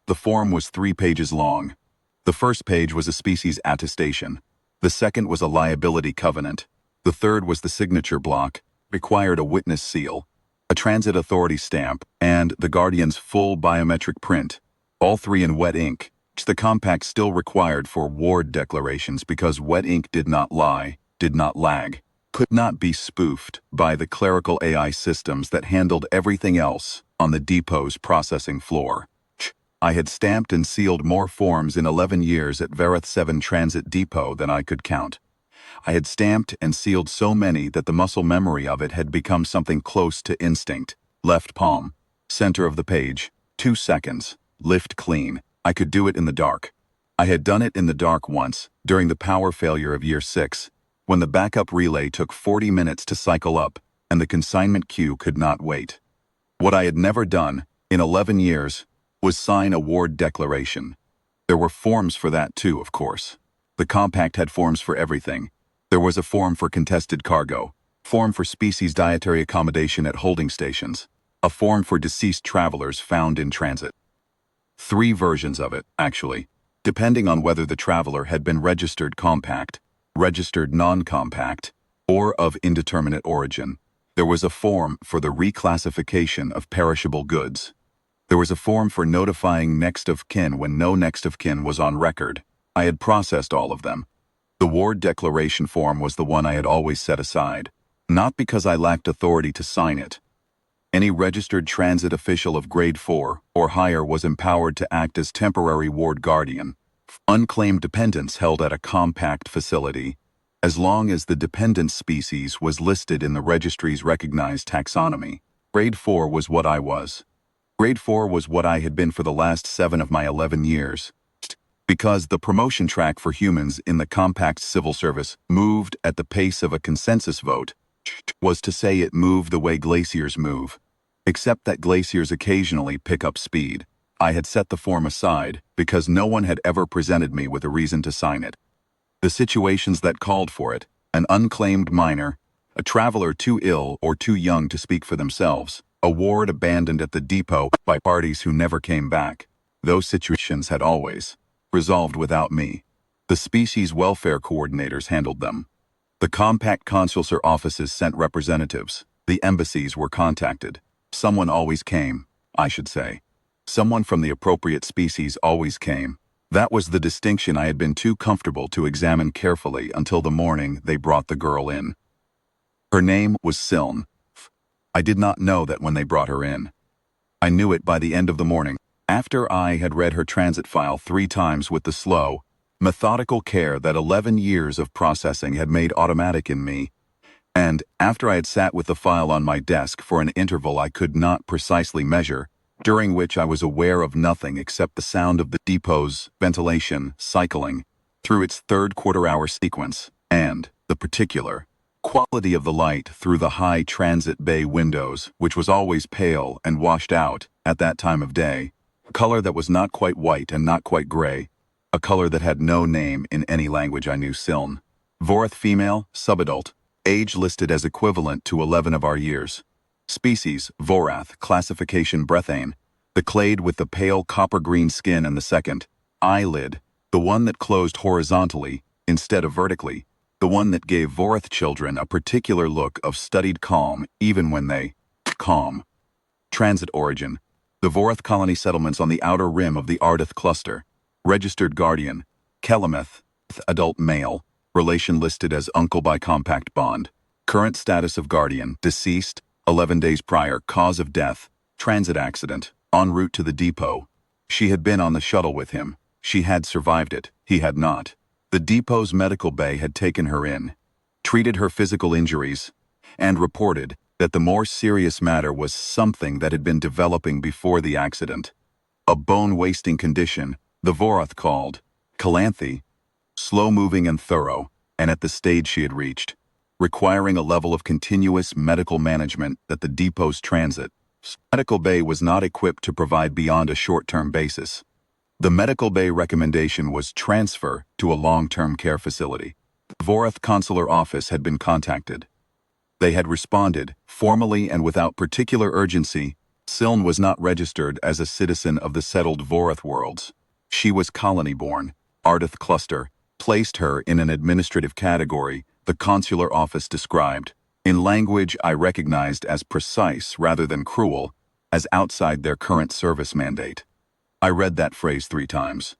The form was 3 pages long. The first page was a species attestation. The second was a liability covenant. The third was the signature block, required a witness seal, a transit authority stamp, and the guardian's full biometric print, all 3 in wet ink, which the compact still required for ward declarations because wet ink did not lie, did not lag, could not be spoofed by the clerical AI systems that handled everything else on the depot's processing floor. I had stamped and sealed more forms in 11 years at Verith 7 Transit Depot than I could count. I had stamped and sealed so many that the muscle memory of it had become something close to instinct. Left palm, center of the page, 2 seconds, lift clean. I could do it in the dark. I had done it in the dark once, during the power failure of year 6, when the backup relay took 40 minutes to cycle up, and the consignment queue could not wait. What I had never done, in 11 years, was sign a ward declaration. There were forms for that too, of course. The compact had forms for everything. There was a form for contested cargo, form for species dietary accommodation at holding stations, a form for deceased travelers found in transit. 3 versions of it, actually, depending on whether the traveler had been registered compact, registered non-compact, or of indeterminate origin. There was a form for the reclassification of perishable goods. There was a form for notifying next of kin when no next of kin was on record. I had processed all of them. The ward declaration form was the one I had always set aside, not because I lacked authority to sign it. Any registered transit official of grade 4 or higher was empowered to act as temporary ward guardian, unclaimed dependents held at a compact facility, as long as the dependent species was listed in the registry's recognized taxonomy. Grade 4 was what I was. Grade 4 was what I had been for the last 7 of my 11 years. Because the promotion track for humans in the compact civil service moved at the pace of a consensus vote, was to say it moved the way glaciers move, except that glaciers occasionally pick up speed. I had set the form aside because no one had ever presented me with a reason to sign it. The situations that called for it, an unclaimed minor, a traveler too ill or too young to speak for themselves, a ward abandoned at the depot by parties who never came back, those situations had always resolved without me. The species welfare coordinators handled them. The compact consular offices sent representatives. The embassies were contacted. Someone always came, I should say. Someone from the appropriate species always came. That was the distinction I had been too comfortable to examine carefully until the morning they brought the girl in. Her name was Siln. I did not know that when they brought her in. I knew it by the end of the morning, after I had read her transit file 3 times with the slow, methodical care that 11 years of processing had made automatic in me, and after I had sat with the file on my desk for an interval I could not precisely measure, during which I was aware of nothing except the sound of the depot's ventilation cycling through its 3rd quarter-hour sequence, and the particular quality of the light through the high transit bay windows, which was always pale and washed out at that time of day, a color that was not quite white and not quite gray, a color that had no name in any language I knew. Siln. Vorith female, subadult, age listed as equivalent to 11 of our years. Species, Vorath, classification Brethane, the clade with the pale copper-green skin and the second eyelid, the one that closed horizontally instead of vertically, the one that gave Vorith children a particular look of studied calm even when they calm. Transit origin, the Vorith colony settlements on the outer rim of the Ardith cluster. Registered guardian, Kelameth, adult male, relation listed as uncle by compact bond. Current status of guardian, deceased, 11 days prior, cause of death, transit accident, en route to the depot. She had been on the shuttle with him. She had survived it. He had not. The depot's medical bay had taken her in, treated her physical injuries, and reported that the more serious matter was something that had been developing before the accident. A bone-wasting condition, the Vorath called calanthe, slow-moving and thorough, and at the stage she had reached, requiring a level of continuous medical management that the depot's transit medical bay was not equipped to provide beyond a short-term basis. The medical bay recommendation was transfer to a long-term care facility. The Vorath consular office had been contacted. They had responded, formally and without particular urgency, Siln was not registered as a citizen of the settled Vorath worlds. She was colony-born. Ardith Cluster placed her in an administrative category the consular office described, in language I recognized as precise rather than cruel, as outside their current service mandate. I read that phrase 3 times.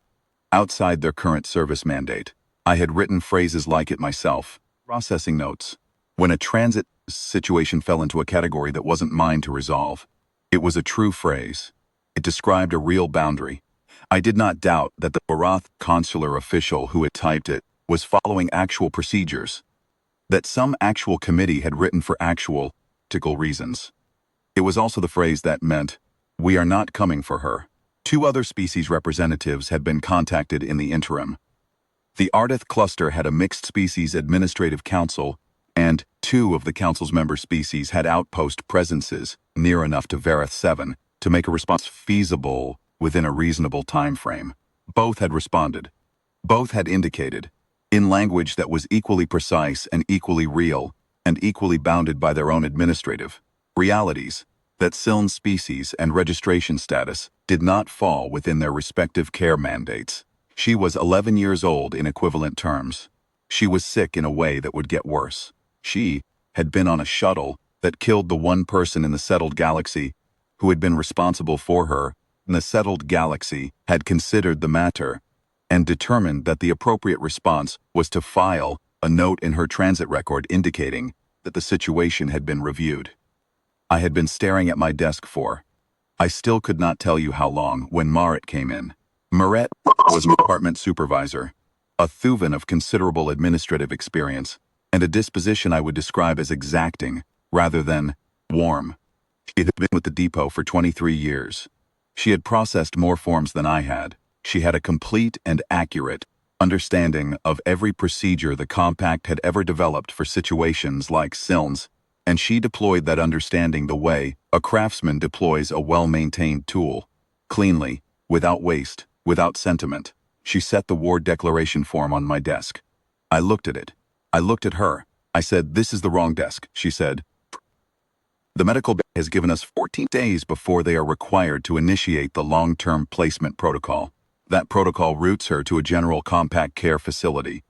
Outside their current service mandate. I had written phrases like it myself. Processing notes. When a transit situation fell into a category that wasn't mine to resolve. It was a true phrase. It described a real boundary. I did not doubt that the Vorath consular official who had typed it was following actual procedures, that some actual committee had written for actual, practical reasons. It was also the phrase that meant, "We are not coming for her." 2 other species representatives had been contacted in the interim. The Ardith cluster had a mixed species administrative council, and 2 of the council's member species had outpost presences near enough to Vareth 7 to make a response feasible within a reasonable time frame. Both had responded. Both had indicated, in language that was equally precise and equally real, and equally bounded by their own administrative realities, that Siln's species and registration status did not fall within their respective care mandates. She was 11 years old in equivalent terms. She was sick in a way that would get worse. She had been on a shuttle that killed the one person in the settled galaxy who had been responsible for her, and the settled galaxy had considered the matter and determined that the appropriate response was to file a note in her transit record indicating that the situation had been reviewed. I had been staring at my desk for, I still could not tell you how long, when Marit came in. Marit was my department supervisor, a Thuvan of considerable administrative experience, and a disposition I would describe as exacting, rather than warm. She had been with the depot for 23 years. She had processed more forms than I had. She had a complete and accurate understanding of every procedure the compact had ever developed for situations like Siln's, and she deployed that understanding the way a craftsman deploys a well-maintained tool, cleanly, without waste, without sentiment. She set the ward declaration form on my desk. I looked at it. I looked at her. I said, "This is the wrong desk," she said. "The medical bay has given us 14 days before they are required to initiate the long-term placement protocol. That protocol routes her to a general compact care facility.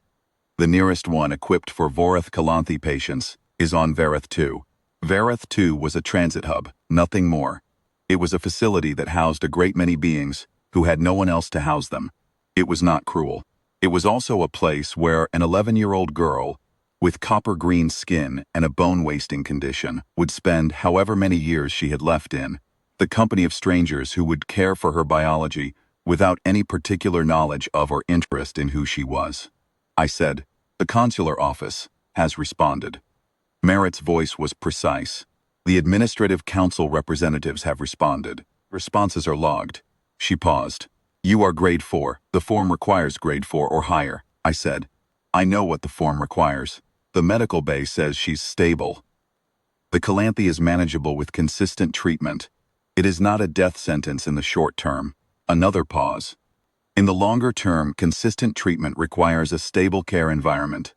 The nearest one equipped for Vorath Kalanthi patients is on Vareth 2. Vareth 2 was a transit hub, nothing more. It was a facility that housed a great many beings who had no one else to house them. It was not cruel. It was also a place where an 11-year-old girl with copper-green skin and a bone-wasting condition would spend however many years she had left in, the company of strangers who would care for her biology without any particular knowledge of or interest in who she was. I said, "The consular office has responded." Merritt's voice was precise. "The administrative council representatives have responded. Responses are logged." She paused. "You are grade 4. The form requires grade 4 or higher," I said. "I know what the form requires. The medical bay says she's stable. The Kalanthi is manageable with consistent treatment. It is not a death sentence in the short term." Another pause. "In the longer term, consistent treatment requires a stable care environment."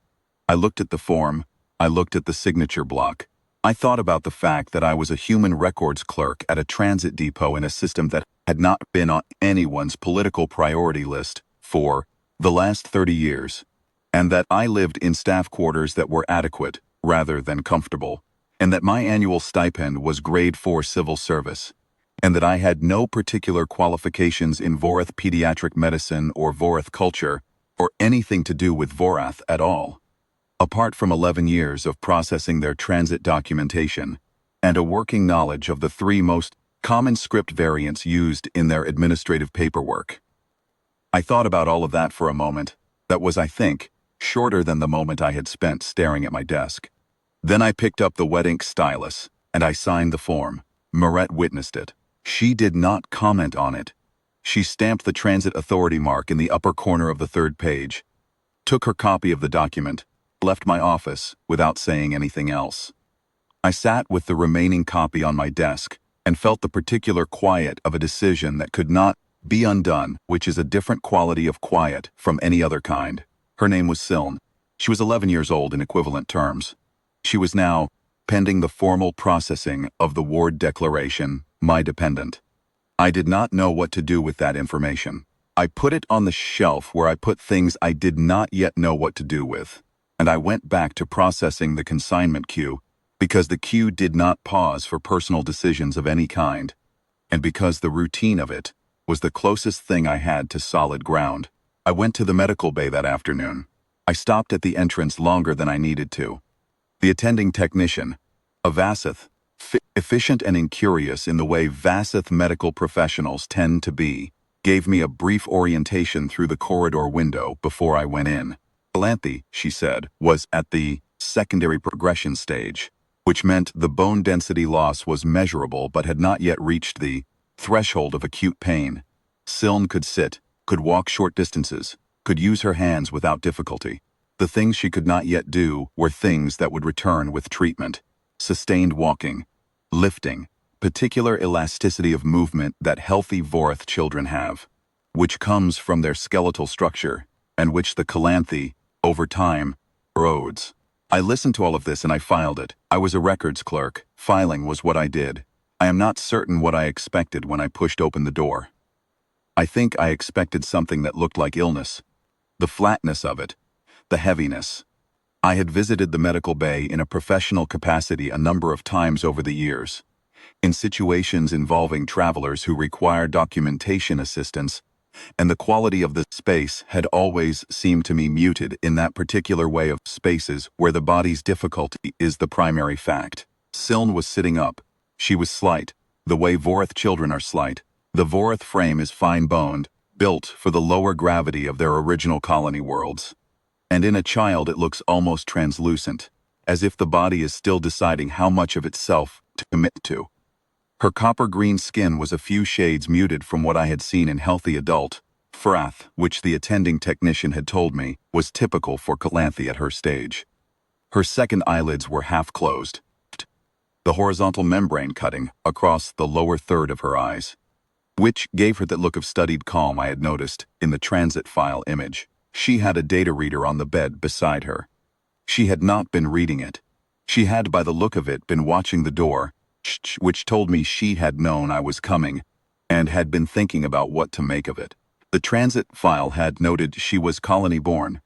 I looked at the form. I looked at the signature block. I thought about the fact that I was a human records clerk at a transit depot in a system that had not been on anyone's political priority list for the last 30 years, and that I lived in staff quarters that were adequate rather than comfortable, and that my annual stipend was grade 4 civil service, and that I had no particular qualifications in Vorath pediatric medicine or Vorath culture, or anything to do with Vorath at all, apart from 11 years of processing their transit documentation, and a working knowledge of the 3 most common script variants used in their administrative paperwork. I thought about all of that for a moment. That was, I think, shorter than the moment I had spent staring at my desk. Then I picked up the wet ink stylus, and I signed the form. Marit witnessed it. She did not comment on it. She stamped the transit authority mark in the upper corner of the 3rd page, took her copy of the document, left my office without saying anything else. I sat with the remaining copy on my desk and felt the particular quiet of a decision that could not be undone, which is a different quality of quiet from any other kind. Her name was Siln. She was 11 years old in equivalent terms. She was now pending the formal processing of the ward declaration, my dependent. I did not know what to do with that information. I put it on the shelf where I put things I did not yet know what to do with, and I went back to processing the consignment queue because the queue did not pause for personal decisions of any kind, and because the routine of it was the closest thing I had to solid ground. I went to the medical bay that afternoon. I stopped at the entrance longer than I needed to. The attending technician, a Vasith, efficient and incurious in the way Vasith medical professionals tend to be, gave me a brief orientation through the corridor window before I went in. Calanthe, she said, was at the secondary progression stage, which meant the bone density loss was measurable but had not yet reached the threshold of acute pain. Siln could sit, could walk short distances, could use her hands without difficulty. The things she could not yet do were things that would return with treatment: sustained walking, lifting, particular elasticity of movement that healthy Vorath children have, which comes from their skeletal structure, and which the Calanthe, over time, erodes. I listened to all of this and I filed it. I was a records clerk. Filing was what I did. I am not certain what I expected when I pushed open the door. I think I expected something that looked like illness. The flatness of it, the heaviness. I had visited the medical bay in a professional capacity a number of times over the years, in situations involving travelers who require documentation assistance, and the quality of the space had always seemed to me muted in that particular way of spaces where the body's difficulty is the primary fact. Siln was sitting up. She was slight, the way Vorath children are slight. The Vorath frame is fine-boned, built for the lower gravity of their original colony worlds. And in a child it looks almost translucent, as if the body is still deciding how much of itself to commit to. Her copper-green skin was a few shades muted from what I had seen in healthy adult Frath, which the attending technician had told me was typical for Calanthe at her stage. Her second eyelids were half closed, the horizontal membrane cutting across the lower third of her eyes, which gave her that look of studied calm I had noticed in the transit file image. She had a data reader on the bed beside her. She had not been reading it. She had, by the look of it, been watching the door, which told me she had known I was coming and had been thinking about what to make of it. The transit file had noted she was colony-born.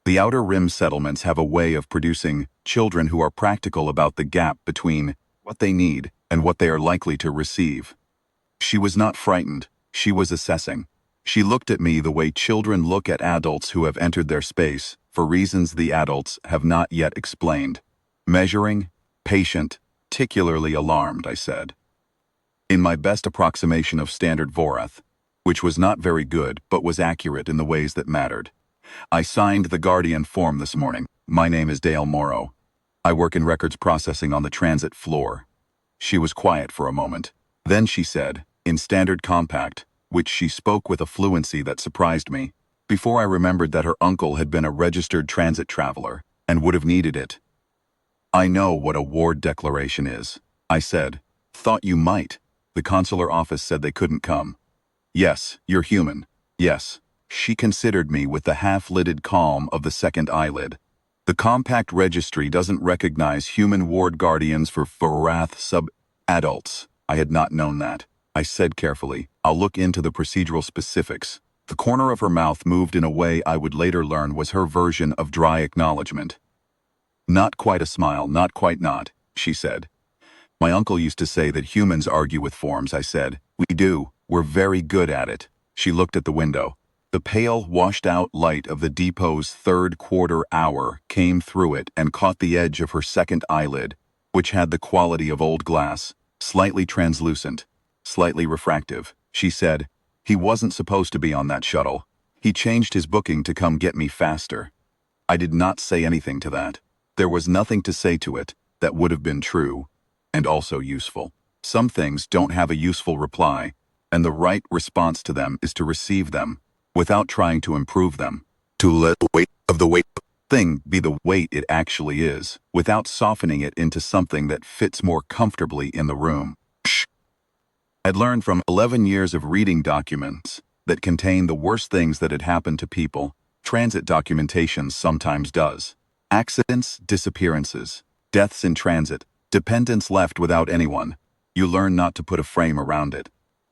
The Outer Rim settlements have a way of producing children who are practical about the gap between what they need and what they are likely to receive. She was not frightened. She was assessing. She looked at me the way children look at adults who have entered their space for reasons the adults have not yet explained. Measuring, patient, particularly alarmed, I said. In my best approximation of standard Vorath, which was not very good but was accurate in the ways that mattered. I signed the Guardian form this morning. My name is Dale Morrow. I work in records processing on the transit floor. She was quiet for a moment. Then she said, in standard compact, which she spoke with a fluency that surprised me, before I remembered that her uncle had been a registered transit traveler and would have needed it. I know what a ward declaration is, I said. Thought you might. The consular office said they couldn't come. Yes, you're human. Yes. She considered me with the half-lidded calm of the second eyelid. The compact registry doesn't recognize human ward guardians for Vorath sub-adults. I had not known that. I said carefully, I'll look into the procedural specifics. The corner of her mouth moved in a way I would later learn was her version of dry acknowledgement. Not quite a smile, not quite not, she said. My uncle used to say that humans argue with forms, I said. We do. We're very good at it. She looked at the window. The pale, washed-out light of the depot's third quarter hour came through it and caught the edge of her second eyelid, which had the quality of old glass, slightly translucent, slightly refractive. She said, he wasn't supposed to be on that shuttle. He changed his booking to come get me faster. I did not say anything to that. There was nothing to say to it that would have been true, and also useful. Some things don't have a useful reply, and the right response to them is to receive them, without trying to improve them, to let the weight of the thing be the weight it actually is, without softening it into something that fits more comfortably in the room. I'd learned from 11 years of reading documents that contain the worst things that had happened to people. Transit documentation sometimes does. Accidents, disappearances, deaths in transit, Dependence left without anyone. You learn not to put a frame around it.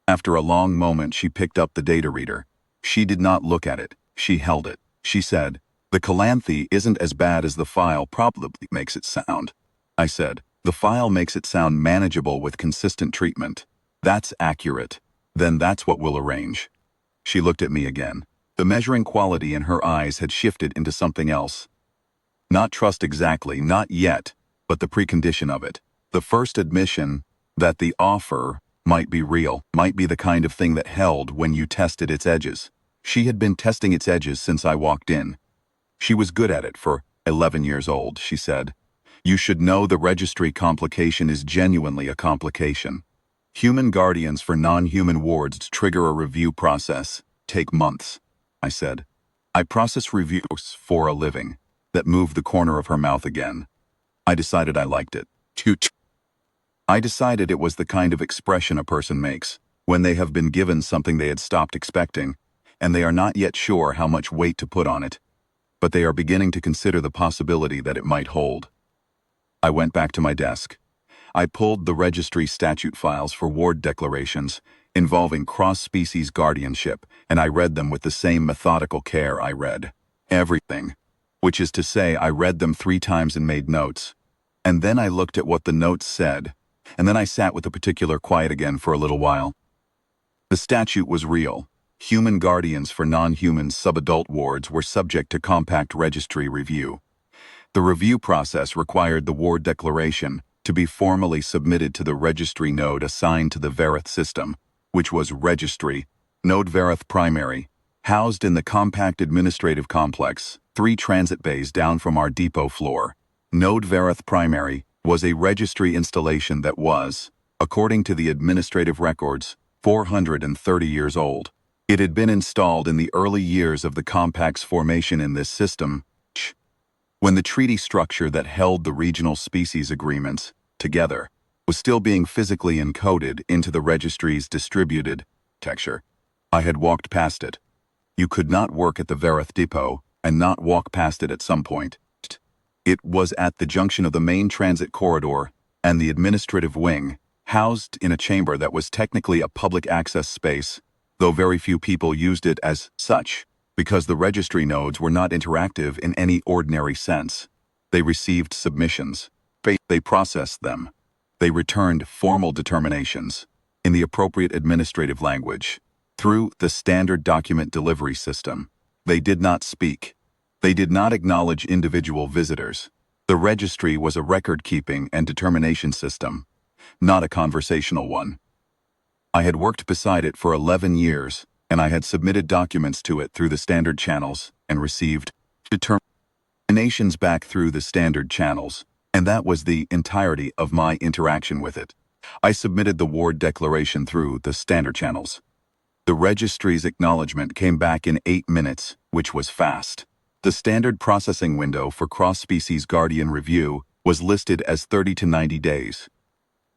After a long moment, she picked up the data reader. She did not look at it. She held it. She said, "The calanthe isn't as bad as the file probably makes it sound." I said, "The file makes it sound manageable with consistent treatment." "That's accurate. Then that's what we'll arrange." She looked at me again. The measuring quality in her eyes had shifted into something else. Not trust exactly, not yet, but the precondition of it. The first admission that the offer might be real, might be the kind of thing that held when you tested its edges. She had been testing its edges since I walked in. She was good at it for 11 years old, she said. "You should know the registry complication is genuinely a complication. Human guardians for non-human wards trigger a review process. Take months," I said. "I process reviews for a living." That moved the corner of her mouth again. I decided I liked it. I decided it was the kind of expression a person makes when they have been given something they had stopped expecting, and they are not yet sure how much weight to put on it, but they are beginning to consider the possibility that it might hold. I went back to my desk. I pulled the registry statute files for ward declarations involving cross-species guardianship, and I read them with the same methodical care I read everything, which is to say I read them 3 times and made notes. And then I looked at what the notes said, and then I sat with a particular quiet again for a little while. The statute was real. Human guardians for non-human subadult wards were subject to compact registry review. The review process required the ward declaration to be formally submitted to the registry node assigned to the Verith system, which was Registry, Node Verith Primary, housed in the compact administrative complex, 3 transit bays down from our depot floor. Node Verith Primary was a registry installation that was, according to the administrative records, 430 years old. It had been installed in the early years of the compact's formation in this system, when the treaty structure that held the regional species agreements together was still being physically encoded into the registry's distributed texture. I had walked past it. You could not work at the Verith depot and not walk past it at some point. It was at the junction of the main transit corridor and the administrative wing, housed in a chamber that was technically a public access space, though very few people used it as such, because the registry nodes were not interactive in any ordinary sense. They received submissions. They processed them. They returned formal determinations, in the appropriate administrative language, through the standard document delivery system. They did not speak. They did not acknowledge individual visitors. The registry was a record-keeping and determination system, not a conversational one. I had worked beside it for 11 years, and I had submitted documents to it through the standard channels and received determinations back through the standard channels, and that was the entirety of my interaction with it. I submitted the ward declaration through the standard channels. The registry's acknowledgement came back in 8 minutes, which was fast. The standard processing window for cross-species guardian review was listed as 30 to 90 days.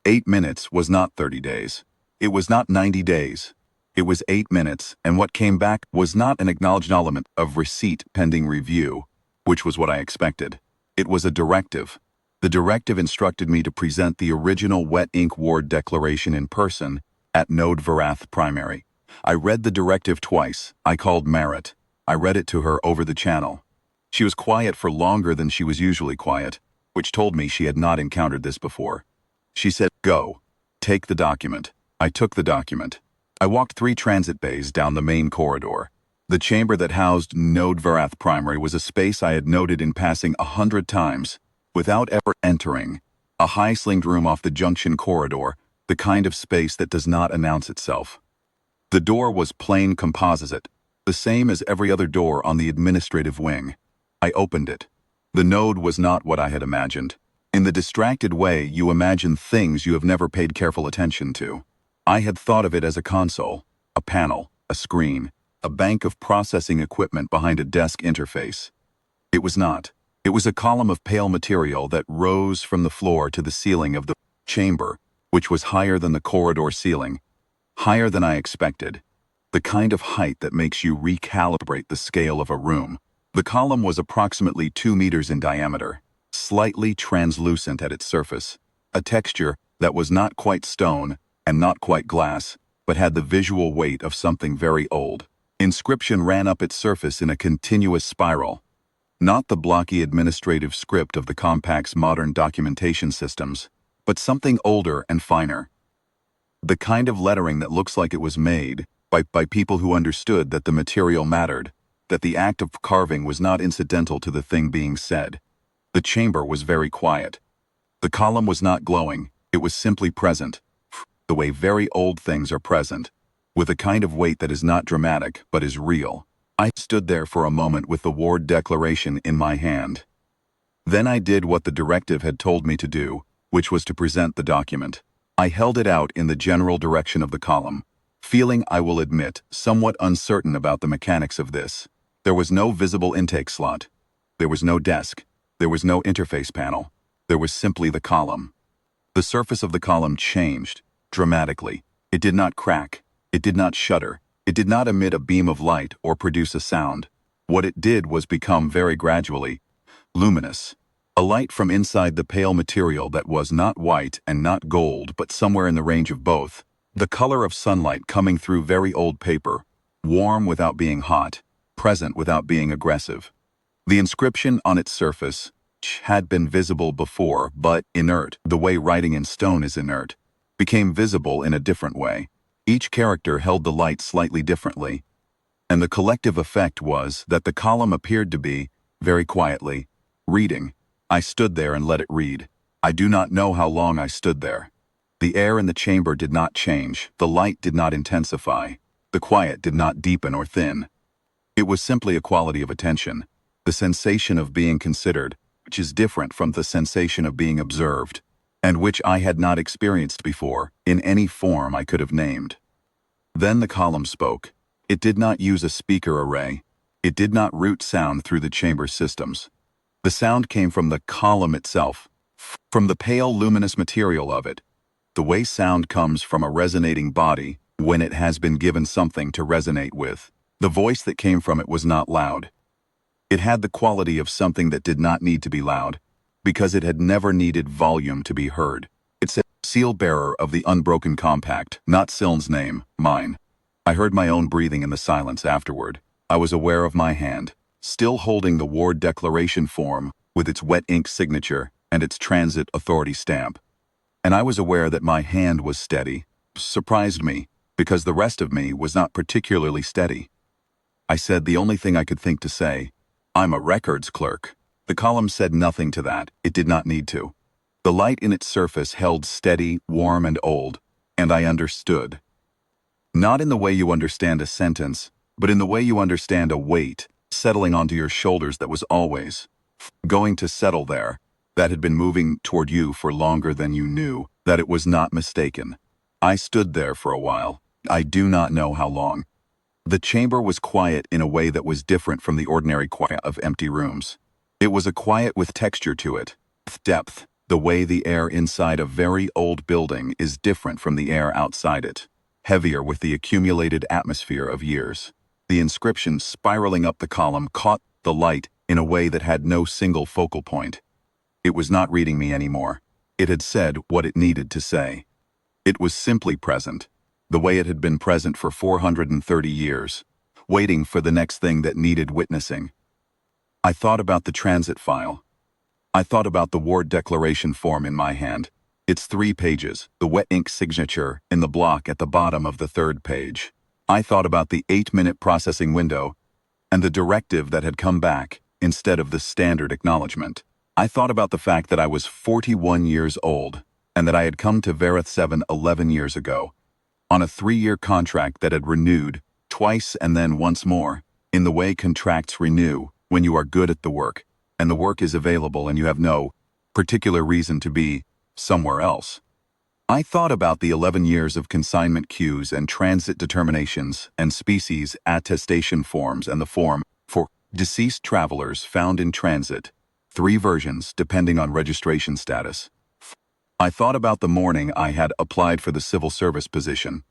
8 minutes was not 30 days. It was not 90 days. It was 8 minutes, and what came back was not an acknowledgement of receipt pending review, which was what I expected. It was a directive. The directive instructed me to present the original wet ink ward declaration in person at Node Verith Primary. I read the directive twice. I called Merritt. I read it to her over the channel. She was quiet for longer than she was usually quiet, which told me she had not encountered this before. She said, "Go. Take the document." I took the document. I walked 3 transit bays down the main corridor. The chamber that housed Node Verith Primary was a space I had noted in passing 100 times, without ever entering. A high-slinged room off the junction corridor, the kind of space that does not announce itself. The door was plain composite, the same as every other door on the administrative wing. I opened it. The node was not what I had imagined. In the distracted way you imagine things you have never paid careful attention to. I had thought of it as a console, a panel, a screen, a bank of processing equipment behind a desk interface. It was not. It was a column of pale material that rose from the floor to the ceiling of the chamber, which was higher than the corridor ceiling, higher than I expected, the kind of height that makes you recalibrate the scale of a room. The column was approximately 2 meters in diameter, slightly translucent at its surface, a texture that was not quite stone and not quite glass, but had the visual weight of something very old. Inscription ran up its surface in a continuous spiral. Not the blocky administrative script of the compact's modern documentation systems, but something older and finer. The kind of lettering that looks like it was made by people who understood that the material mattered, that the act of carving was not incidental to the thing being said. The chamber was very quiet. The column was not glowing, it was simply present, the way very old things are present, with a kind of weight that is not dramatic but is real. I stood there for a moment with the ward declaration in my hand. Then I did what the directive had told me to do, which was to present the document. I held it out in the general direction of the column, feeling, I will admit, somewhat uncertain about the mechanics of this. There was no visible intake slot. There was no desk. There was no interface panel. There was simply the column. The surface of the column changed, dramatically. It did not crack. It did not shudder. It did not emit a beam of light or produce a sound. What it did was become very gradually luminous. A light from inside the pale material that was not white and not gold, but somewhere in the range of both. The color of sunlight coming through very old paper, warm without being hot, present without being aggressive. The inscription on its surface had been visible before, but inert, the way writing in stone is inert, became visible in a different way. Each character held the light slightly differently, and the collective effect was that the column appeared to be, very quietly, reading. I stood there and let it read. I do not know how long I stood there. The air in the chamber did not change, the light did not intensify, the quiet did not deepen or thin. It was simply a quality of attention, the sensation of being considered, which is different from the sensation of being observed, and which I had not experienced before, in any form I could have named. Then the column spoke. It did not use a speaker array. It did not route sound through the chamber systems. The sound came from the column itself, from the pale luminous material of it, the way sound comes from a resonating body when it has been given something to resonate with. The voice that came from it was not loud. It had the quality of something that did not need to be loud, because it had never needed volume to be heard. It said, seal bearer of the unbroken compact, not Siln's name, mine. I heard my own breathing in the silence afterward. I was aware of my hand, still holding the ward declaration form with its wet ink signature and its transit authority stamp. And I was aware that my hand was steady. Surprised me, because the rest of me was not particularly steady. I said the only thing I could think to say, I'm a records clerk. The column said nothing to that, it did not need to. The light in its surface held steady, warm and old, and I understood. Not in the way you understand a sentence, but in the way you understand a weight settling onto your shoulders that was always going to settle there, that had been moving toward you for longer than you knew, that it was not mistaken. I stood there for a while. I do not know how long. The chamber was quiet in a way that was different from the ordinary quiet of empty rooms. It was a quiet with texture to it, with depth, the way the air inside a very old building is different from the air outside it, heavier with the accumulated atmosphere of years. The inscription spiraling up the column caught the light in a way that had no single focal point. It was not reading me anymore. It had said what it needed to say. It was simply present, the way it had been present for 430 years, waiting for the next thing that needed witnessing. I thought about the transit file. I thought about the ward declaration form in my hand. Its 3 pages, the wet ink signature in the block at the bottom of the 3rd page. I thought about the 8-minute processing window and the directive that had come back instead of the standard acknowledgement. I thought about the fact that I was 41 years old and that I had come to Vareth 7 11 years ago, on a 3-year contract that had renewed twice and then once more, in the way contracts renew when you are good at the work, and the work is available and you have no particular reason to be somewhere else. I thought about the 11 years of consignment queues and transit determinations and species attestation forms and the form for deceased travelers found in transit, 3 versions depending on registration status. I thought about the morning I had applied for the civil service position.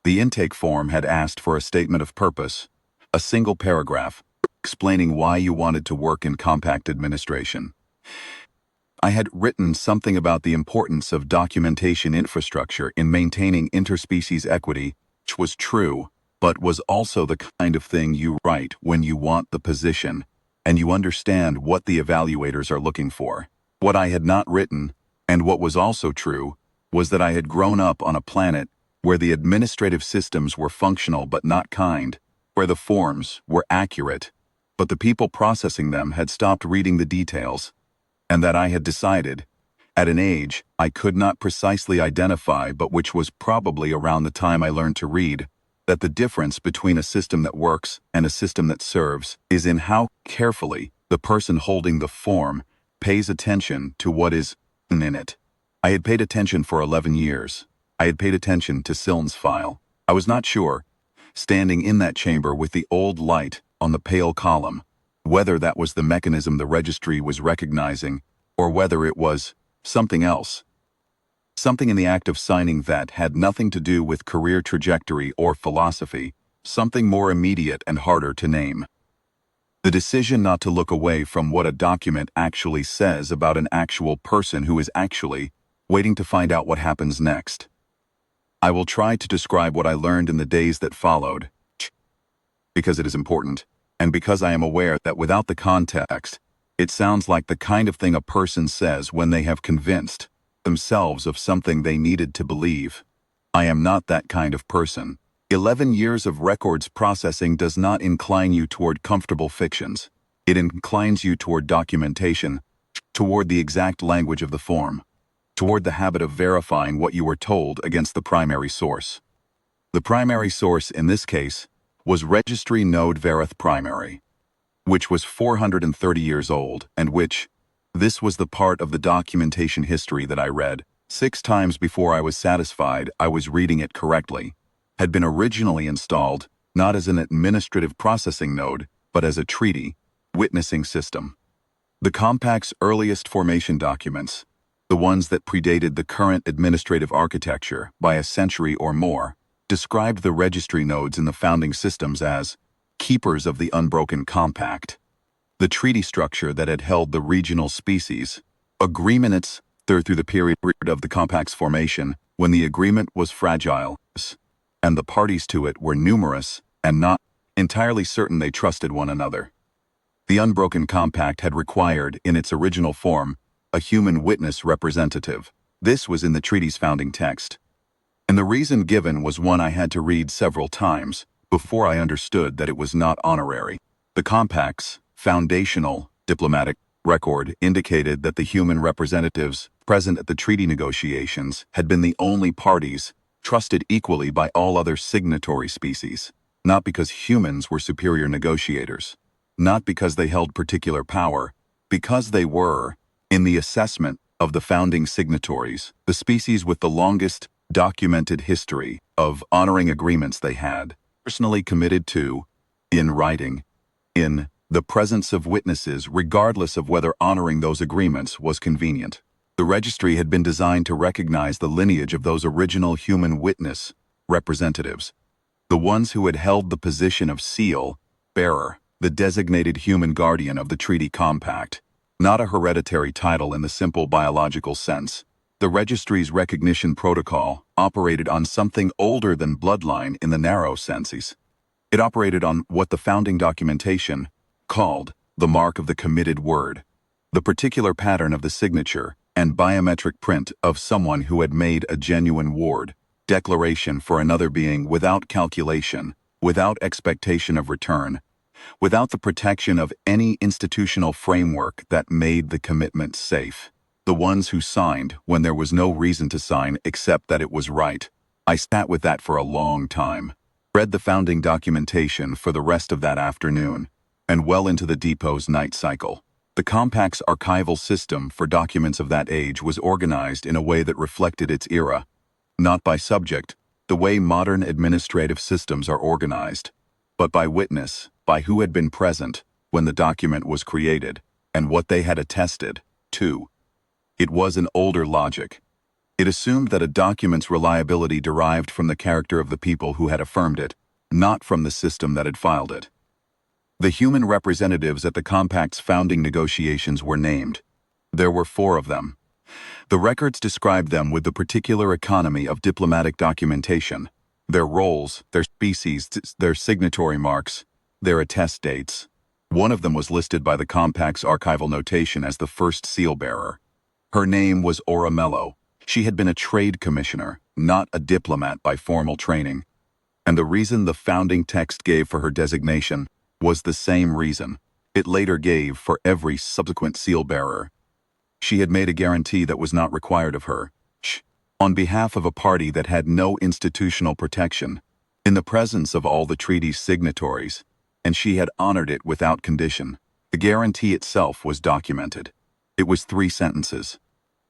The intake form had asked for a statement of purpose, a single paragraph, explaining why you wanted to work in compact administration. I had written something about the importance of documentation infrastructure in maintaining interspecies equity, which was true, but was also the kind of thing you write when you want the position, and you understand what the evaluators are looking for. What I had not written, and what was also true, was that I had grown up on a planet where the administrative systems were functional but not kind, where the forms were accurate, but the people processing them had stopped reading the details, and that I had decided, at an age I could not precisely identify but which was probably around the time I learned to read, that the difference between a system that works and a system that serves is in how carefully the person holding the form pays attention to what is in it. I had paid attention for 11 years. I had paid attention to Siln's file. I was not sure, standing in that chamber with the old light on the pale column, whether that was the mechanism the registry was recognizing or whether it was something else. Something in the act of signing that had nothing to do with career trajectory or philosophy, something more immediate and harder to name. The decision not to look away from what a document actually says about an actual person who is actually waiting to find out what happens next. I will try to describe what I learned in the days that followed, because it is important, and because I am aware that without the context, it sounds like the kind of thing a person says when they have convinced themselves of something they needed to believe. I am not that kind of person. 11 years of records processing does not incline you toward comfortable fictions. It inclines you toward documentation, toward the exact language of the form, toward the habit of verifying what you were told against the primary source. The primary source in this case was Registry Node Verith Primary, which was 430 years old, and which, this was the part of the documentation history that I read 6 times before I was satisfied I was reading it correctly, had been originally installed not as an administrative processing node, but as a treaty, witnessing system. The Compact's earliest formation documents, the ones that predated the current administrative architecture by a century or more, described the registry nodes in the founding systems as keepers of the unbroken compact, the treaty structure that had held the regional species, agreements through the period of the compact's formation when the agreement was fragile, and the parties to it were numerous and not entirely certain they trusted one another. The unbroken compact had required, in its original form, a human witness representative. This was in the treaty's founding text, and the reason given was one I had to read several times before I understood that it was not honorary. The compact's foundational diplomatic record indicated that the human representatives present at the treaty negotiations had been the only parties trusted equally by all other signatory species, not because humans were superior negotiators, not because they held particular power, because they were, in the assessment of the founding signatories, the species with the longest documented history of honoring agreements they had personally committed to, in writing, in the presence of witnesses regardless of whether honoring those agreements was convenient. The registry had been designed to recognize the lineage of those original human witness representatives, the ones who had held the position of seal bearer, the designated human guardian of the treaty compact, not a hereditary title in the simple biological sense. The registry's recognition protocol operated on something older than bloodline in the narrow senses. It operated on what the founding documentation called the mark of the committed word, the particular pattern of the signature and biometric print of someone who had made a genuine ward declaration for another being without calculation, without expectation of return, without the protection of any institutional framework that made the commitment safe. The ones who signed when there was no reason to sign except that it was right. I sat with that for a long time, read the founding documentation for the rest of that afternoon, and well into the depot's night cycle. The Compact's archival system for documents of that age was organized in a way that reflected its era, not by subject, the way modern administrative systems are organized, but by witness, by who had been present when the document was created, and what they had attested to. It was an older logic. It assumed that a document's reliability derived from the character of the people who had affirmed it, not from the system that had filed it. The human representatives at the Compact's founding negotiations were named. There were 4 of them. The records described them with the particular economy of diplomatic documentation, their roles, their species, their signatory marks, their attest dates. One of them was listed by the Compact's archival notation as the first seal bearer. Her name was Ora Mello. She had been a trade commissioner, not a diplomat by formal training. And the reason the founding text gave for her designation was the same reason it later gave for every subsequent seal bearer. She had made a guarantee that was not required of her, on behalf of a party that had no institutional protection, in the presence of all the treaty's signatories, and she had honored it without condition. The guarantee itself was documented. It was 3 sentences.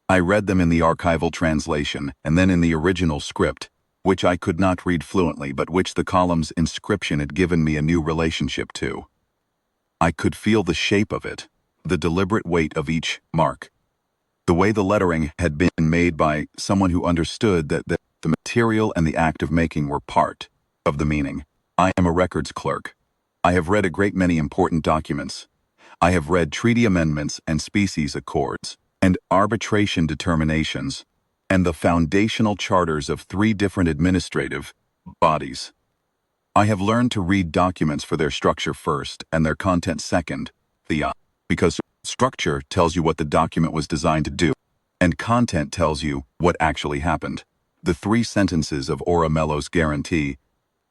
I read them in the archival translation and then in the original script, which I could not read fluently but which the column's inscription had given me a new relationship to. I could feel the shape of it, the deliberate weight of each mark. The way the lettering had been made by someone who understood that the material and the act of making were part of the meaning. I am a records clerk. I have read a great many important documents. I have read treaty amendments and species accords, and arbitration determinations, and the foundational charters of 3 different administrative bodies. I have learned to read documents for their structure first and their content second, because structure tells you what the document was designed to do, and content tells you what actually happened. The 3 sentences of Ora Mello's guarantee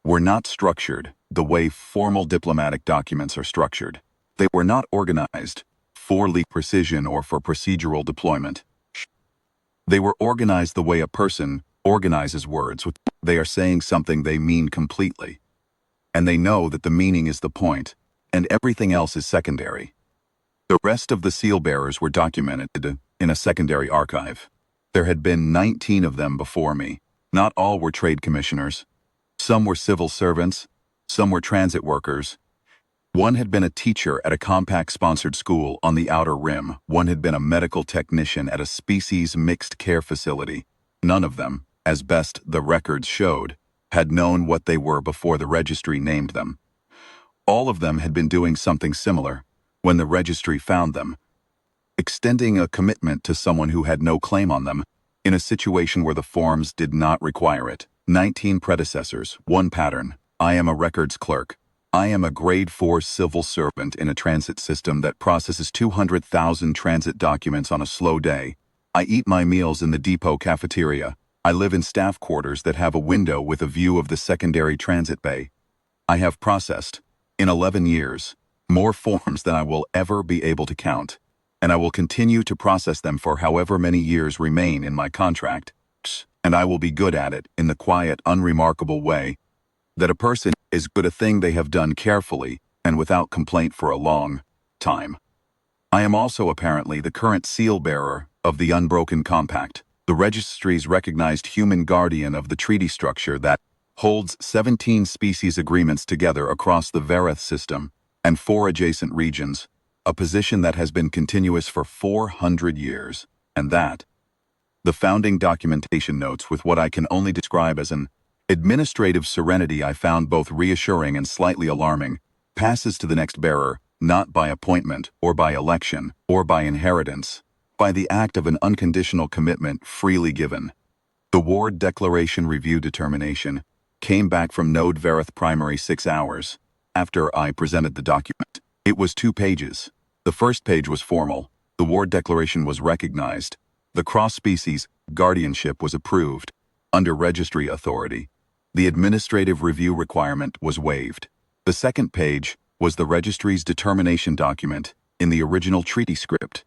were not structured the way formal diplomatic documents are structured. They were not organized for legal precision or for procedural deployment. They were organized the way a person organizes words. They are saying something they mean completely, and they know that the meaning is the point, and everything else is secondary. The rest of the seal bearers were documented in a secondary archive. There had been 19 of them before me. Not all were trade commissioners. Some were civil servants. Some were transit workers. One had been a teacher at a Compact-sponsored school on the Outer Rim. One had been a medical technician at a species mixed care facility. None of them, as best the records showed, had known what they were before the registry named them. All of them had been doing something similar when the registry found them, extending a commitment to someone who had no claim on them in a situation where the forms did not require it. 19 predecessors, 1 pattern. I am a records clerk. I am a grade 4 civil servant in a transit system that processes 200,000 transit documents on a slow day. I eat my meals in the depot cafeteria. I live in staff quarters that have a window with a view of the secondary transit bay. I have processed, in 11 years, more forms than I will ever be able to count, and I will continue to process them for however many years remain in my contract, and I will be good at it in the quiet, unremarkable way that a person is good at a thing they have done carefully and without complaint for a long time. I am also apparently the current seal bearer of the unbroken compact, the registry's recognized human guardian of the treaty structure that holds 17 species agreements together across the Vereth system and 4 adjacent regions, a position that has been continuous for 400 years, and that the founding documentation notes with what I can only describe as an administrative serenity I found both reassuring and slightly alarming, passes to the next bearer, not by appointment or by election or by inheritance, by the act of an unconditional commitment freely given. The Ward Declaration Review Determination came back from Node Vereth Primary 6 hours after I presented the document. It was 2 pages. The first page was formal. The Ward Declaration was recognized. The cross-species guardianship was approved under registry authority. The administrative review requirement was waived. The second page was the registry's determination document in the original treaty script.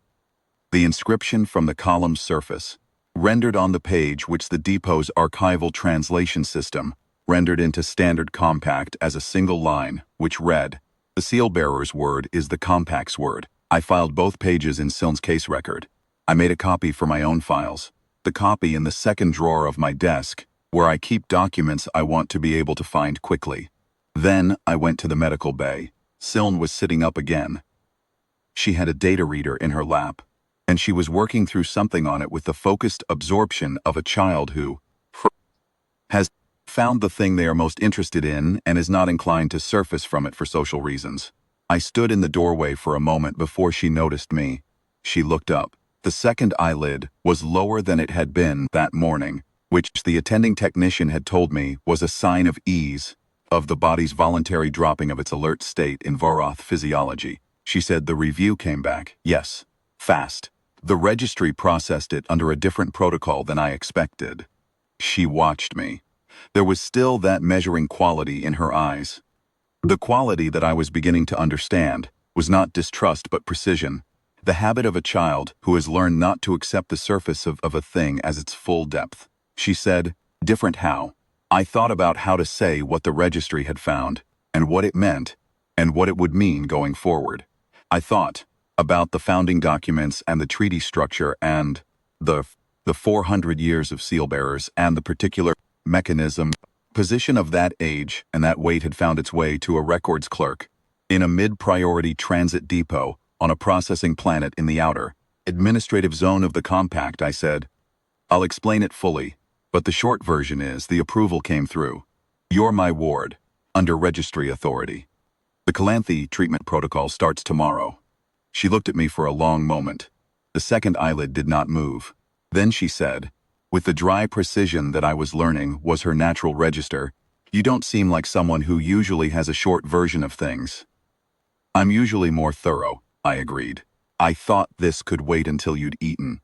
The inscription from the column's surface, rendered on the page which the depot's archival translation system rendered into standard compact as a single line, which read, "The seal bearer's word is the compact's word." I filed both pages in Siln's case record. I made a copy for my own files, the copy in the second drawer of my desk, where I keep documents I want to be able to find quickly. Then I went to the medical bay. Siln was sitting up again. She had a data reader in her lap, and she was working through something on it with the focused absorption of a child who has found the thing they are most interested in and is not inclined to surface from it for social reasons. I stood in the doorway for a moment before she noticed me. She looked up. The The second eyelid was lower than it had been that morning, which the attending technician had told me was a sign of ease, of the body's voluntary dropping of its alert state in Vorath physiology. She said the review came back, yes, fast. The registry processed it under a different protocol than I expected. She watched me. There was still that measuring quality in her eyes. The quality that I was beginning to understand was not distrust but precision, the habit of a child who has learned not to accept the surface of a thing as its full depth. She said, different how. I thought about how to say what the registry had found, and what it meant, and what it would mean going forward. I thought about the founding documents and the treaty structure and the 400 years of seal bearers and the particular mechanism. Position of that age and that weight had found its way to a records clerk in a mid-priority transit depot on a processing planet in the outer, administrative zone of the compact. I said, I'll explain it fully, but the short version is the approval came through. You're my ward, under registry authority. The Calanthe treatment protocol starts tomorrow. She looked at me for a long moment. The second eyelid did not move. Then she said, with the dry precision that I was learning was her natural register, you don't seem like someone who usually has a short version of things. I'm usually more thorough, I agreed. I thought this could wait until you'd eaten.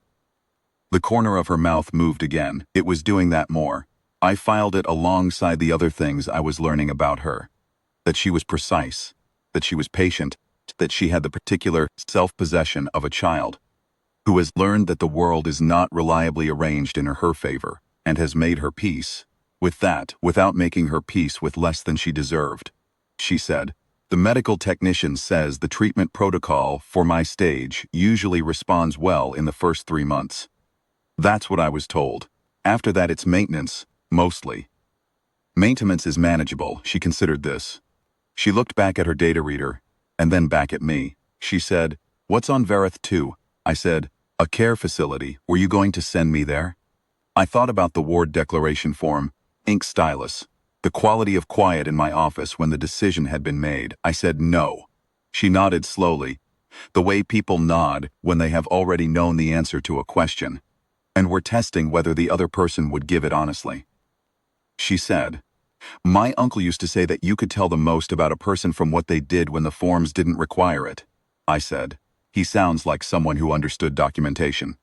The corner of her mouth moved again. It was doing that more. I filed it alongside the other things I was learning about her. That she was precise, that she was patient, that she had the particular self-possession of a child who has learned that the world is not reliably arranged in her favor and has made her peace with that without making her peace with less than she deserved. She said, the medical technician says the treatment protocol for my stage usually responds well in the first 3 months. That's what I was told. After that it's maintenance, mostly. Maintenance is manageable, she considered this. She looked back at her data reader, and then back at me. She said, what's on Verith 2? I said, a care facility. Were you going to send me there? I thought about the ward declaration form, ink stylus, the quality of quiet in my office when the decision had been made. I said no. She nodded slowly, the way people nod when they have already known the answer to a question, and were testing whether the other person would give it honestly. She said, my uncle used to say that you could tell the most about a person from what they did when the forms didn't require it. I said, he sounds like someone who understood documentation.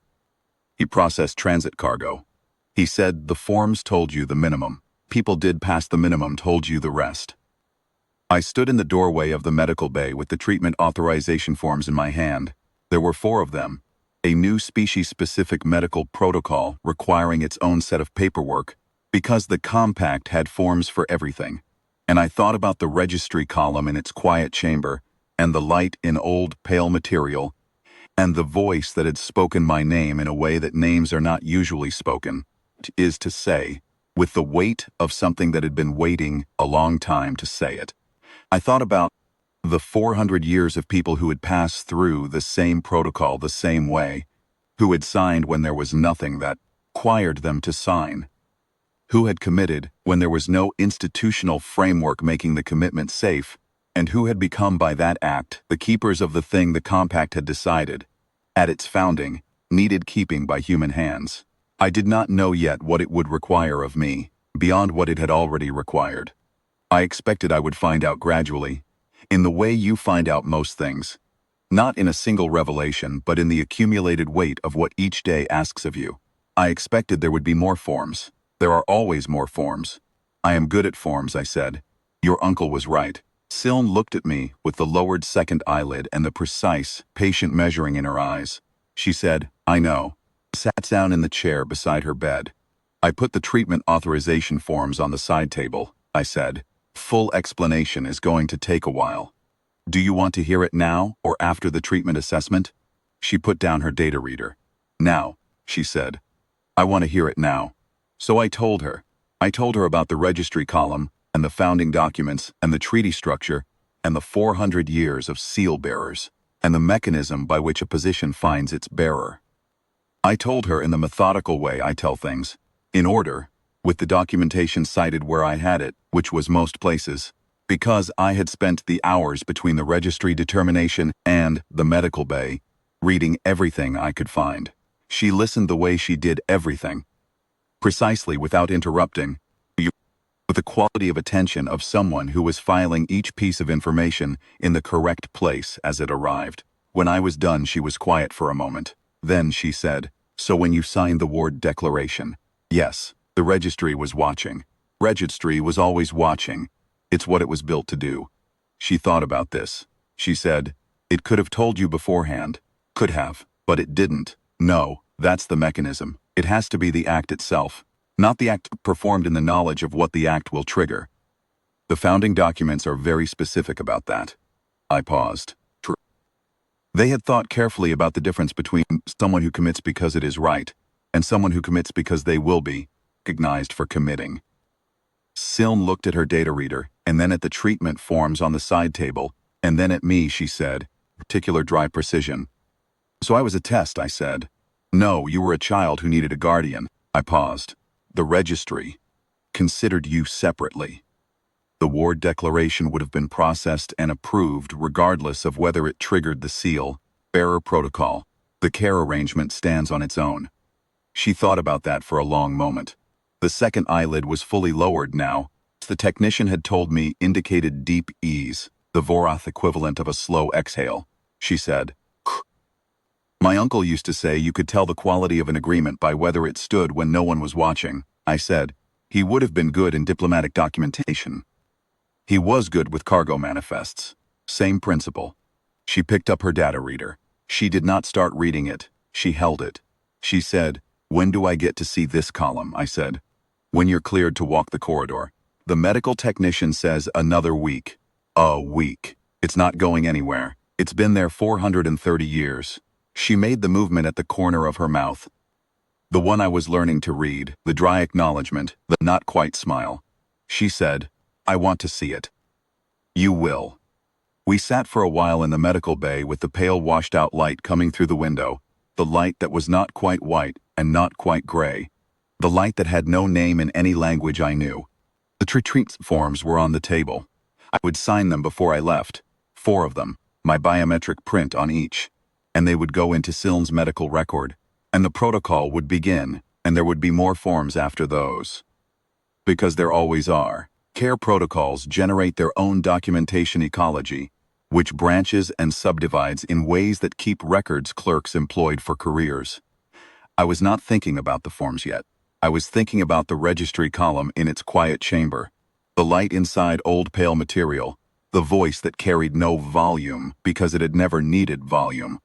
He processed transit cargo. He said the forms told you the minimum. People did past the minimum told you the rest. I stood in the doorway of the medical bay with the treatment authorization forms in my hand. There were 4 of them. A new species-specific medical protocol requiring its own set of paperwork because the compact had forms for everything. And I thought about the registry column in its quiet chamber and the light in old, pale material, and the voice that had spoken my name in a way that names are not usually spoken, is to say, with the weight of something that had been waiting a long time to say it. I thought about the 400 years of people who had passed through the same protocol the same way, who had signed when there was nothing that required them to sign, who had committed when there was no institutional framework making the commitment safe, and who had become by that act the keepers of the thing the compact had decided, at its founding, needed keeping by human hands. I did not know yet what it would require of me, beyond what it had already required. I expected I would find out gradually, in the way you find out most things, not in a single revelation but in the accumulated weight of what each day asks of you. I expected there would be more forms. There are always more forms. I am good at forms, I said. Your uncle was right. Siln looked at me with the lowered second eyelid and the precise, patient measuring in her eyes. She said, I know. Sat down in the chair beside her bed. I put the treatment authorization forms on the side table. I said, full explanation is going to take a while. Do you want to hear it now or after the treatment assessment? She put down her data reader. Now, she said. I want to hear it now. So I told her. I told her about the registry column and the founding documents and the treaty structure and the 400 years of seal bearers and the mechanism by which a position finds its bearer. I told her in the methodical way I tell things, in order, with the documentation cited where I had it, which was most places, because I had spent the hours between the registry determination and the medical bay, reading everything I could find. She listened the way she did everything, precisely without interrupting, with the quality of attention of someone who was filing each piece of information in the correct place as it arrived. When I was done, she was quiet for a moment. Then she said, "So when you signed the ward declaration?" "Yes, the registry was watching." "Registry was always watching. It's what it was built to do." She thought about this. She said, "It could have told you beforehand." "Could have, but it didn't." "No, that's the mechanism. It has to be the act itself, not the act performed in the knowledge of what the act will trigger. The founding documents are very specific about that." I paused. True. They had thought carefully about the difference between someone who commits because it is right and someone who commits because they will be recognized for committing. Siln looked at her data reader, and then at the treatment forms on the side table, and then at me. She said, "Particular dry precision." "So I was a test," I said. "No, you were a child who needed a guardian." I paused. "The registry considered you separately. The ward declaration would have been processed and approved regardless of whether it triggered the seal, bearer protocol. The care arrangement stands on its own." She thought about that for a long moment. The second eyelid was fully lowered now. The technician had told me indicated deep ease, the Vorath equivalent of a slow exhale. She said, "My uncle used to say you could tell the quality of an agreement by whether it stood when no one was watching." I said, "He would have been good in diplomatic documentation. He was good with cargo manifests." Same principle. She picked up her data reader. She did not start reading it. She held it. She said, "When do I get to see this column?" I said, "When you're cleared to walk the corridor." The medical technician says another week. A week. It's not going anywhere. It's been there 430 years. She made the movement at the corner of her mouth. The one I was learning to read, the dry acknowledgement, the not quite smile. She said, "I want to see it." "You will." We sat for a while in the medical bay with the pale washed-out light coming through the window, the light that was not quite white and not quite gray, the light that had no name in any language I knew. The treatment forms were on the table. I would sign them before I left, 4 of them, my biometric print on each, and they would go into Siln's medical record, and the protocol would begin, and there would be more forms after those. Because there always are. Care protocols generate their own documentation ecology, which branches and subdivides in ways that keep records clerks employed for careers. I was not thinking about the forms yet. I was thinking about the registry column in its quiet chamber, the light inside old pale material, the voice that carried no volume because it had never needed volume.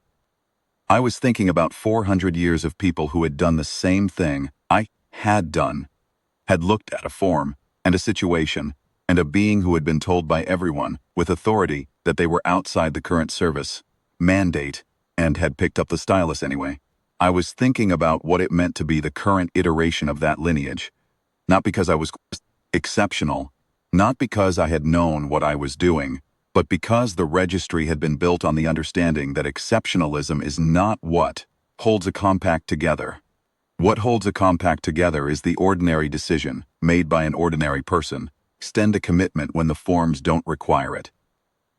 I was thinking about 400 years of people who had done the same thing I had done, had looked at a form and a situation and a being who had been told by everyone with authority that they were outside the current service mandate and had picked up the stylus anyway. I was thinking about what it meant to be the current iteration of that lineage, not because I was exceptional, not because I had known what I was doing, but because the registry had been built on the understanding that exceptionalism is not what holds a compact together. What holds a compact together is the ordinary decision, made by an ordinary person, extend a commitment when the forms don't require it.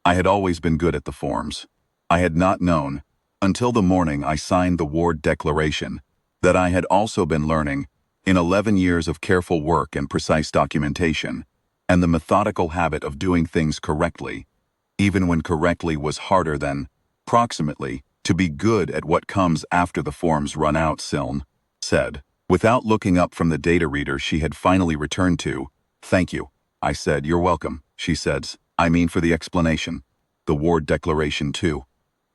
I had always been good at the forms. I had not known, until the morning I signed the ward declaration, that I had also been learning, in 11 years of careful work and precise documentation, and the methodical habit of doing things correctly, even when correctly was harder than, proximately, to be good at what comes after the forms run out. Siln said, without looking up from the data reader she had finally returned to. "Thank you." I said, "You're welcome," she said. "I mean for the explanation. The ward declaration too.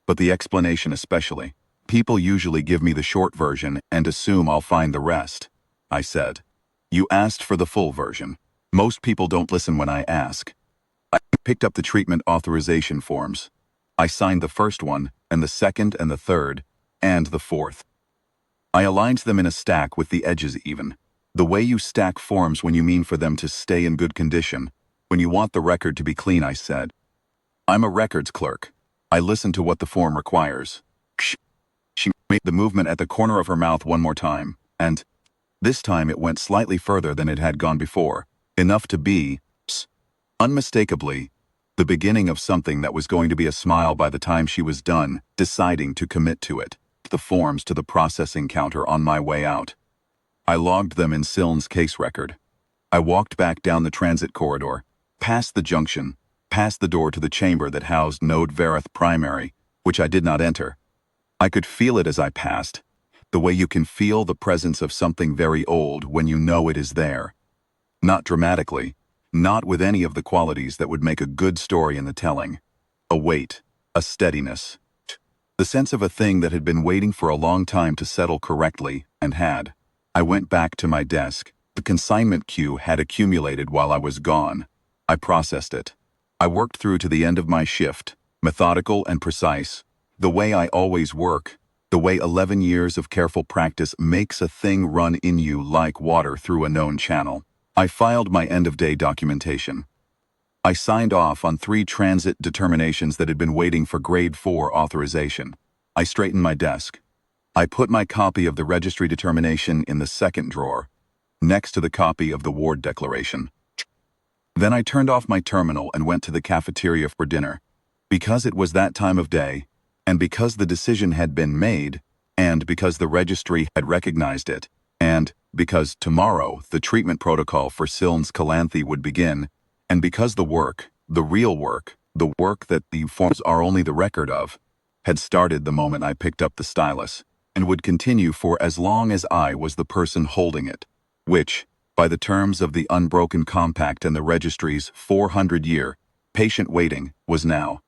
But the explanation especially. People usually give me the short version and assume I'll find the rest." I said, "You asked for the full version. Most people don't listen when I ask." I picked up the treatment authorization forms. I signed the first one, and the second and the third, and the fourth. I aligned them in a stack with the edges even. The way you stack forms when you mean for them to stay in good condition, when you want the record to be clean. I said, "I'm a records clerk. I listen to what the form requires." She made the movement at the corner of her mouth one more time, and this time it went slightly further than it had gone before, enough to be unmistakably The beginning of something that was going to be a smile by the time she was done, deciding to commit to it. The forms to the processing counter on my way out. I logged them in Siln's case record. I walked back down the transit corridor, past the junction, past the door to the chamber that housed Node Verith Primary, which I did not enter. I could feel it as I passed, the way you can feel the presence of something very old when you know it is there. Not dramatically, not with any of the qualities that would make a good story in the telling. A weight, a steadiness. The sense of a thing that had been waiting for a long time to settle correctly, and had. I went back to my desk. The consignment queue had accumulated while I was gone. I processed it. I worked through to the end of my shift, methodical and precise, the way I always work, the way 11 years of careful practice makes a thing run in you like water through a known channel. I filed my end-of-day documentation. I signed off on 3 transit determinations that had been waiting for Grade 4 authorization. I straightened my desk. I put my copy of the registry determination in the second drawer, next to the copy of the ward declaration. Then I turned off my terminal and went to the cafeteria for dinner. Because it was that time of day, and because the decision had been made, and because the registry had recognized it, and because tomorrow the treatment protocol for Siln's Calanthe would begin, and because the work, the real work, the work that the forms are only the record of, had started the moment I picked up the stylus, and would continue for as long as I was the person holding it, which, by the terms of the unbroken compact and the registry's 400-year patient waiting, was now.